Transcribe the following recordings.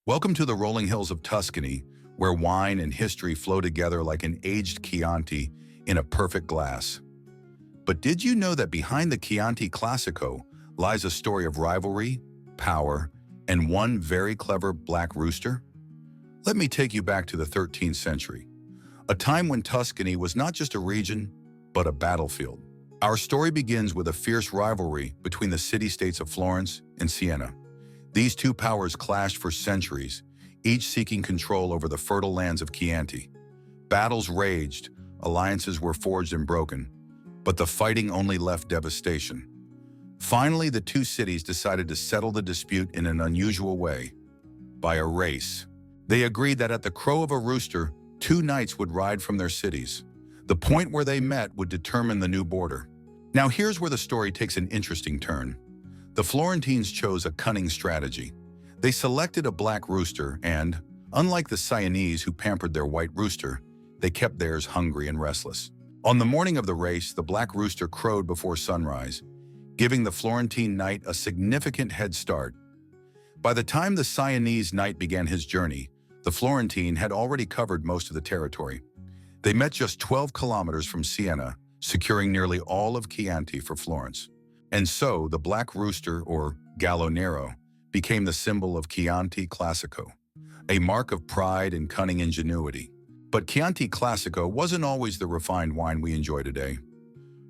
Welcome to the rolling hills of Tuscany, where wine and history flow together like an aged Chianti in a perfect glass. But did you know that behind the Chianti Classico lies a story of rivalry, power, and one very clever Black Rooster? Let me take you back to the 13th century, a time when Tuscany was not just a region, but a battlefield. Our story begins with a fierce rivalry between the city-states of Florence and Siena. These two powers clashed for centuries, each seeking control over the fertile lands of Chianti. Battles raged, alliances were forged and broken, but the fighting only left devastation. Finally, the two cities decided to settle the dispute in an unusual way, by a race. They agreed that at the crow of a rooster, two knights would ride from their cities. The point where they met would determine the new border. Now here's where the story takes an interesting turn. The Florentines chose a cunning strategy. They selected a black rooster and, unlike the Sienese who pampered their white rooster, they kept theirs hungry and restless. On the morning of the race, the black rooster crowed before sunrise, giving the Florentine knight a significant head start. By the time the Sienese knight began his journey, the Florentine had already covered most of the territory. They met just 12 kilometers from Siena, securing nearly all of Chianti for Florence. And so, the Black Rooster, or Gallo Nero, became the symbol of Chianti Classico, a mark of pride and cunning ingenuity. But Chianti Classico wasn't always the refined wine we enjoy today.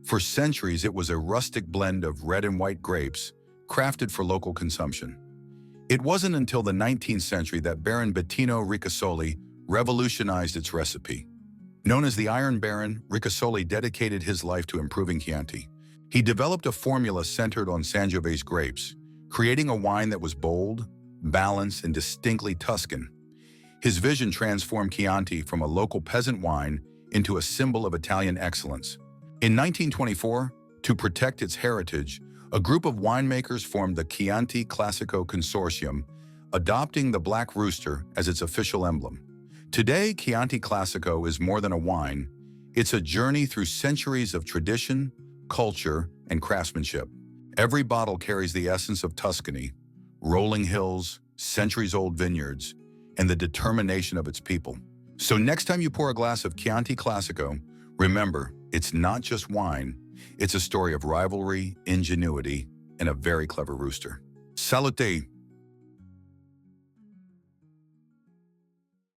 For centuries, it was a rustic blend of red and white grapes, crafted for local consumption. It wasn't until the 19th century that Baron Ricasoli revolutionized its recipe. Known as the Iron Baron, Ricasoli dedicated his life to improving Chianti. He developed a formula centered on Sangiovese grapes, creating a wine that was bold, balanced, and distinctly Tuscan. His vision transformed Chianti from a local peasant wine into a symbol of Italian excellence. In 1924, to protect its heritage, a group of winemakers formed the Chianti Classico Consortium, adopting the Black Rooster as its official emblem. Today, Chianti Classico is more than a wine. It's a journey through centuries of tradition, culture, and craftsmanship. Every bottle carries the essence of Tuscany, rolling hills, centuries-old vineyards, and the determination of its people. So next time you pour a glass of Chianti Classico, remember, it's not just wine, it's a story of rivalry, ingenuity, and a very clever rooster. Salute!